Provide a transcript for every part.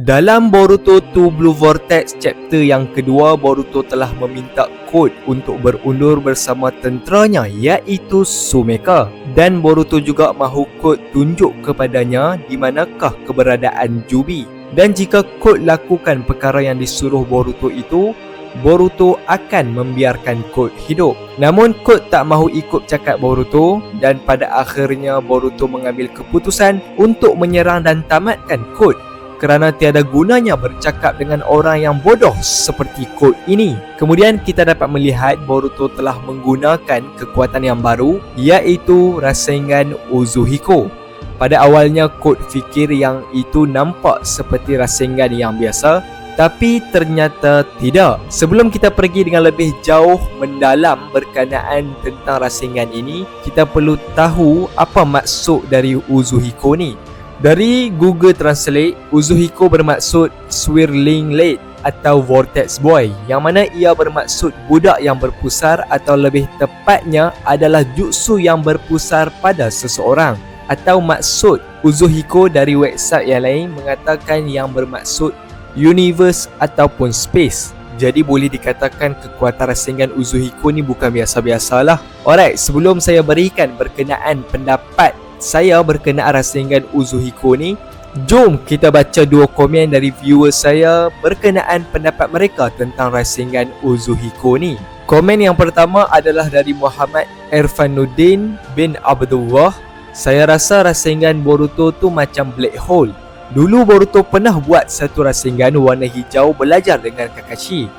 Dalam Boruto 2 Blue Vortex chapter yang kedua, Boruto telah meminta kod untuk berundur bersama tenteranya iaitu Sumeka, dan Boruto juga mahu kod tunjuk kepadanya di manakah keberadaan Jubi, dan jika kod lakukan perkara yang disuruh Boruto itu, Boruto akan membiarkan kod hidup. Namun kod tak mahu ikut cakap Boruto, dan pada akhirnya Boruto mengambil keputusan untuk menyerang dan tamatkan kod kerana tiada gunanya bercakap dengan orang yang bodoh seperti kod ini. Kemudian kita dapat melihat Boruto telah menggunakan kekuatan yang baru iaitu Rasengan Uzuhiko. Pada awalnya kod fikir yang itu nampak seperti Rasengan yang biasa, tapi ternyata tidak. Sebelum kita pergi dengan lebih jauh mendalam berkenaan tentang Rasengan ini, kita perlu tahu apa maksud dari Uzuhiko ni. Dari Google Translate, Uzuhiko bermaksud Swirling Late atau Vortex Boy, yang mana ia bermaksud budak yang berpusar, atau lebih tepatnya adalah jutsu yang berpusar pada seseorang. Atau maksud Uzuhiko dari website yang lain mengatakan yang bermaksud universe ataupun space. Jadi boleh dikatakan kekuatan Rasengan Uzuhiko ni bukan biasa-biasalah. Alright, sebelum saya berikan berkenaan pendapat saya berkenaan Rasengan Uzuhiko ni, jom kita baca dua komen dari viewer saya berkenaan pendapat mereka tentang Rasengan Uzuhiko ni. Komen yang pertama adalah dari Muhammad Irfanuddin bin Abdullah. Saya rasa Rasengan Boruto tu macam black hole. Dulu Boruto pernah buat satu Rasengan warna hijau belajar dengan Kakashi.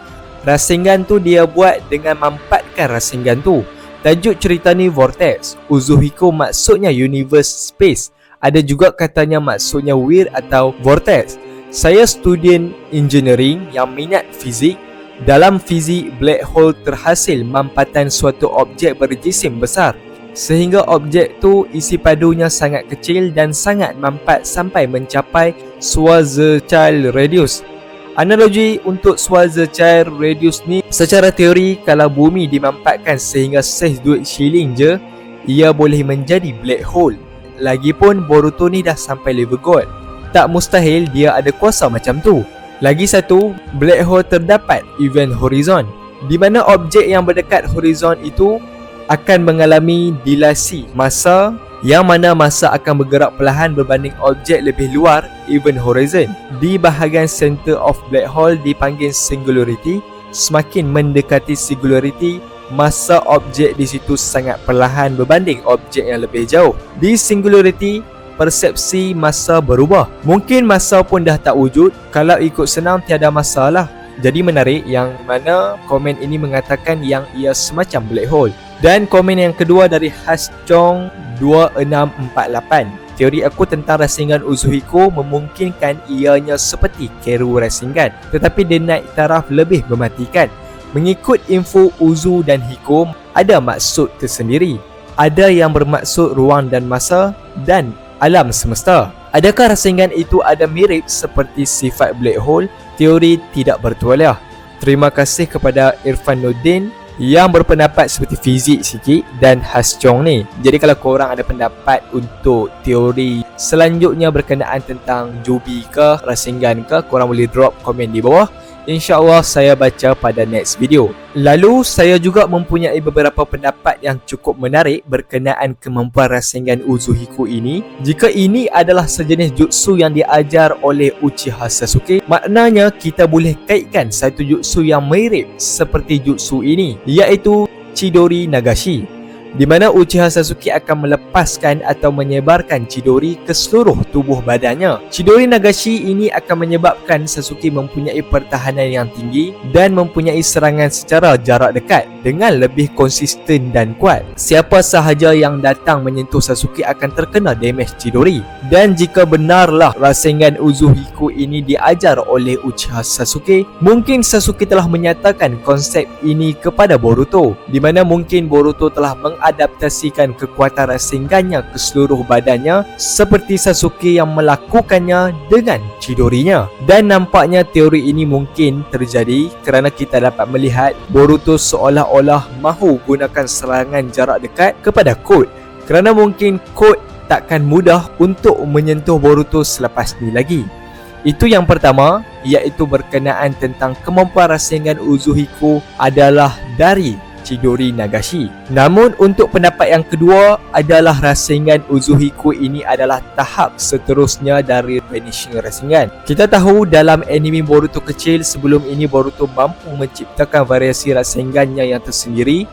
Rasengan tu dia buat dengan mampatkan Rasengan tu. Tajuk cerita ni Vortex. Uzuhiko maksudnya universe space. Ada juga katanya maksudnya weird atau vortex. Saya student engineering yang minat fizik. Dalam fizik, black hole terhasil mampatan suatu objek berjisim besar, sehingga objek tu isi padunya sangat kecil dan sangat mampat sampai mencapai Schwarzschild radius. Analogi untuk Schwarzschild radius ni, secara teori kalau bumi dimampatkan sehingga saiz duit shilling je, ia boleh menjadi black hole. Lagipun Boruto ni dah sampai level god, tak mustahil dia ada kuasa macam tu. Lagi satu, black hole terdapat event horizon, di mana objek yang berdekat horizon itu akan mengalami dilasi masa, yang mana masa akan bergerak perlahan berbanding objek lebih luar event horizon. Di bahagian center of black hole dipanggil singularity. Semakin mendekati singularity, masa objek di situ sangat perlahan berbanding objek yang lebih jauh. Di singularity, persepsi masa berubah. Mungkin masa pun dah tak wujud. Kalau ikut senang, tiada masalah. Jadi menarik yang mana komen ini mengatakan yang ia semacam black hole. Dan komen yang kedua dari Haschong 2648. Teori aku tentang Rasengan Uzuhiko memungkinkan ianya seperti Keru Rasengan, tetapi dia naik taraf lebih mematikan. Mengikut info Uzu dan Hiko, ada maksud tersendiri. Ada yang bermaksud ruang dan masa dan alam semesta. Adakah Rasengan itu ada mirip seperti sifat black hole? Teori tidak bertualah. Terima kasih kepada Irfanuddin yang berpendapat seperti fizik sikit dan Haschong ni. Jadi kalau korang ada pendapat untuk teori selanjutnya berkenaan tentang Jubi ke Rasengan ke, korang boleh drop komen di bawah. InsyaAllah saya baca pada next video. Lalu saya juga mempunyai beberapa pendapat yang cukup menarik berkenaan kemampuan Rasengan Uzuhiko ini. Jika ini adalah sejenis jutsu yang diajar oleh Uchiha Sasuke, maknanya kita boleh kaitkan satu jutsu yang mirip seperti jutsu ini, iaitu Chidori Nagashi, di mana Uchiha Sasuke akan melepaskan atau menyebarkan Chidori ke seluruh tubuh badannya. Chidori Nagashi ini akan menyebabkan Sasuke mempunyai pertahanan yang tinggi dan mempunyai serangan secara jarak dekat dengan lebih konsisten dan kuat. Siapa sahaja yang datang menyentuh Sasuke akan terkena damage Chidori. Dan jika benarlah Rasengan Uzuhiko ini diajar oleh Uchiha Sasuke, mungkin Sasuke telah menyatakan konsep ini kepada Boruto, di mana mungkin Boruto telah mengadaptasikan kekuatan Rasengannya ke seluruh badannya seperti Sasuke yang melakukannya dengan Chidorinya. Dan nampaknya teori ini mungkin terjadi kerana kita dapat melihat Boruto seolah-olah mahu gunakan serangan jarak dekat kepada Code, kerana mungkin Code takkan mudah untuk menyentuh Boruto selepas ni lagi. Itu yang pertama, iaitu berkenaan tentang kemampuan Rasengan Uzuhiko adalah dari Chidori Nagashi. Namun untuk pendapat yang kedua adalah Rasengan Uzuhiko ini adalah tahap seterusnya dari Vanishing Rasengan. Kita tahu dalam anime Boruto kecil sebelum ini Boruto mampu menciptakan variasi Rasengannya yang tersendiri,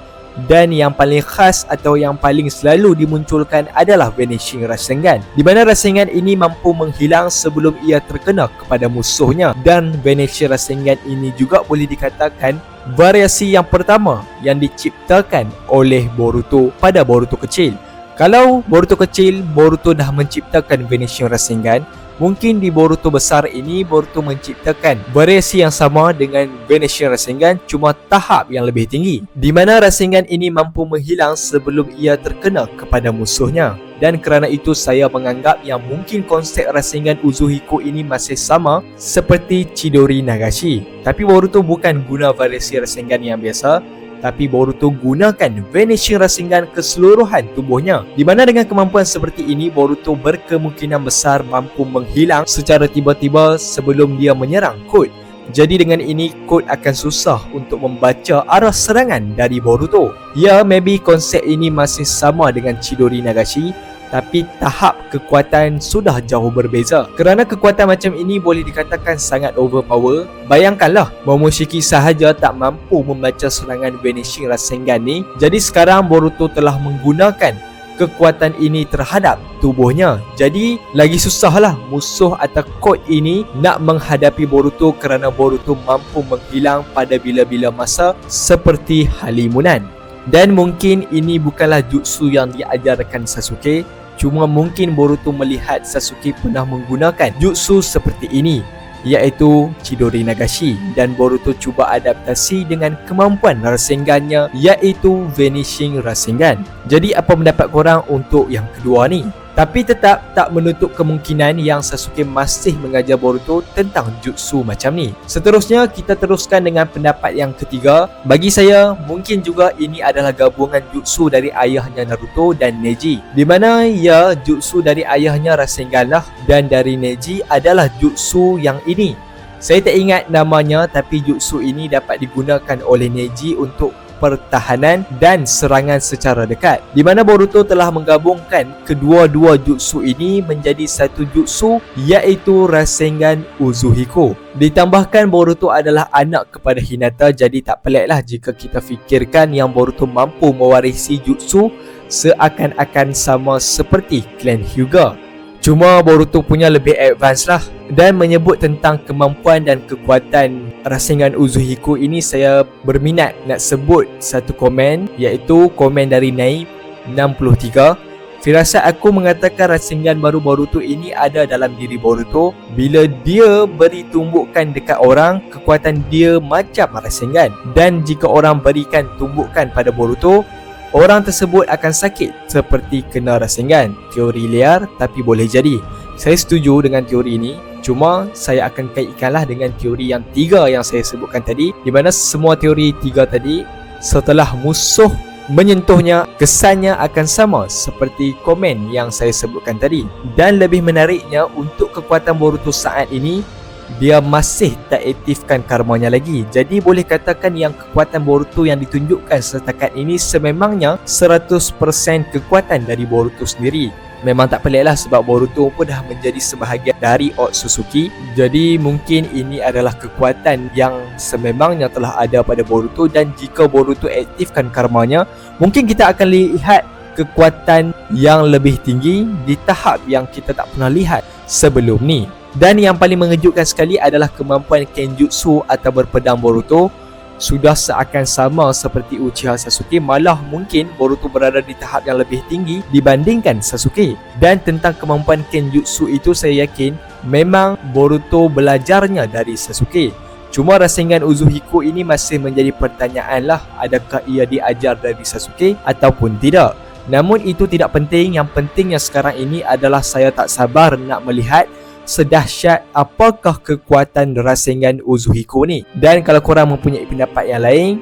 dan yang paling khas atau yang paling selalu dimunculkan adalah Vanishing Rasengan, di mana Rasengan ini mampu menghilang sebelum ia terkena kepada musuhnya. Dan Vanishing Rasengan ini juga boleh dikatakan variasi yang pertama yang diciptakan oleh Boruto pada Boruto kecil. Kalau Boruto kecil, Boruto dah menciptakan Vanishing Rasengan, mungkin di Boruto besar ini Boruto menciptakan variasi yang sama dengan Vanishing Rasengan, cuma tahap yang lebih tinggi, di mana Rasengan ini mampu menghilang sebelum ia terkena kepada musuhnya. Dan kerana itu saya menganggap yang mungkin konsep Rasengan Uzuhiko ini masih sama seperti Chidori Nagashi. Tapi Boruto bukan guna variasi Rasengan yang biasa, tapi Boruto gunakan Vanishing Rasengan keseluruhan tubuhnya, di mana dengan kemampuan seperti ini Boruto berkemungkinan besar mampu menghilang secara tiba-tiba sebelum dia menyerang Code. Jadi dengan ini Code akan susah untuk membaca arah serangan dari Boruto. Ya, maybe konsep ini masih sama dengan Chidori Nagashi, tapi tahap kekuatan sudah jauh berbeza. Kerana kekuatan macam ini boleh dikatakan sangat overpower. Bayangkanlah, Momoshiki sahaja tak mampu membaca serangan Vanishing Rasengan ni. Jadi sekarang Boruto telah menggunakan kekuatan ini terhadap tubuhnya. Jadi lagi susahlah musuh atau Code ini nak menghadapi Boruto kerana Boruto mampu menghilang pada bila-bila masa seperti halimunan. Dan mungkin ini bukanlah jutsu yang diajarkan Sasuke, cuma mungkin Boruto melihat Sasuke pernah menggunakan jutsu seperti ini, iaitu Chidori Nagashi, dan Boruto cuba adaptasi dengan kemampuan Rasengannya, iaitu Vanishing Rasengan. Jadi apa pendapat korang untuk yang kedua ni? Tapi tetap tak menutup kemungkinan yang Sasuke masih mengajar Boruto tentang jutsu macam ni. Seterusnya kita teruskan dengan pendapat yang ketiga. Bagi saya, mungkin juga ini adalah gabungan jutsu dari ayahnya Naruto dan Neji, di mana ya jutsu dari ayahnya Rasengan lah, dan dari Neji adalah jutsu yang ini. Saya tak ingat namanya, tapi jutsu ini dapat digunakan oleh Neji untuk pertahanan dan serangan secara dekat, di mana Boruto telah menggabungkan kedua-dua jutsu ini menjadi satu jutsu, iaitu Rasengan Uzuhiko. Ditambahkan Boruto adalah anak kepada Hinata, jadi tak peliklah jika kita fikirkan yang Boruto mampu mewarisi jutsu seakan-akan sama seperti klan Hyuga. Cuma Boruto punya lebih advance lah. Dan menyebut tentang kemampuan dan kekuatan Rasengan Uzuhiko ini, saya berminat nak sebut satu komen, iaitu komen dari Naib 63. Firasat aku mengatakan Rasengan baru Boruto ini ada dalam diri Boruto. Bila dia beri tumbukan dekat orang, kekuatan dia macam Rasengan. Dan jika orang berikan tumbukan pada Boruto, orang tersebut akan sakit seperti kena Rasengan. Teori liar tapi boleh jadi. Saya setuju dengan teori ini. Cuma saya akan kaitkanlah dengan teori yang tiga yang saya sebutkan tadi, di mana semua teori tiga tadi setelah musuh menyentuhnya, kesannya akan sama seperti komen yang saya sebutkan tadi. Dan lebih menariknya, untuk kekuatan Boruto saat ini, dia masih tak aktifkan karmanya lagi. Jadi boleh katakan yang kekuatan Boruto yang ditunjukkan setakat ini sememangnya 100% kekuatan dari Boruto sendiri. Memang tak peliklah sebab Boruto pun dah menjadi sebahagian dari Otsutsuki. Jadi mungkin ini adalah kekuatan yang sememangnya telah ada pada Boruto, dan jika Boruto aktifkan karmanya, mungkin kita akan lihat kekuatan yang lebih tinggi di tahap yang kita tak pernah lihat sebelum ni. Dan yang paling mengejutkan sekali adalah kemampuan Kenjutsu atau berpedang Boruto sudah seakan sama seperti Uchiha Sasuke, malah mungkin Boruto berada di tahap yang lebih tinggi dibandingkan Sasuke. Dan tentang kemampuan Kenjutsu itu, saya yakin memang Boruto belajarnya dari Sasuke. Cuma Rasengan Uzuhiko ini masih menjadi pertanyaan lah, adakah ia diajar dari Sasuke ataupun tidak. Namun itu tidak penting. Yang pentingnya sekarang ini adalah saya tak sabar nak melihat sedahsyat apakah kekuatan Rasengan Uzuhiko ni. Dan kalau korang mempunyai pendapat yang lain,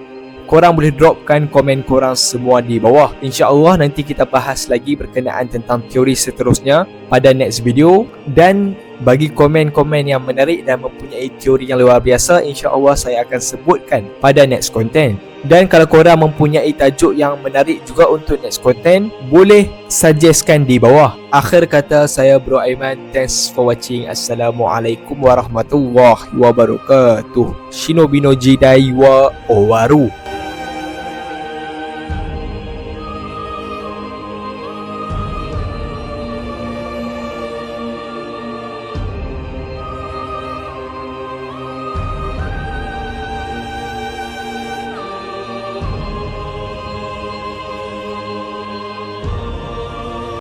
korang boleh dropkan komen korang semua di bawah. InsyaAllah nanti kita bahas lagi berkenaan tentang teori seterusnya pada next video. Dan Bagi komen-komen yang menarik dan mempunyai teori yang luar biasa, insya-Allah saya akan sebutkan pada next content. Dan kalau korang mempunyai tajuk yang menarik juga untuk next content, boleh suggestkan di bawah. Akhir kata, saya Bro Aiman. Thanks for watching. Assalamualaikum warahmatullahi wabarakatuh. Shinobi no Jidai wa Owaru.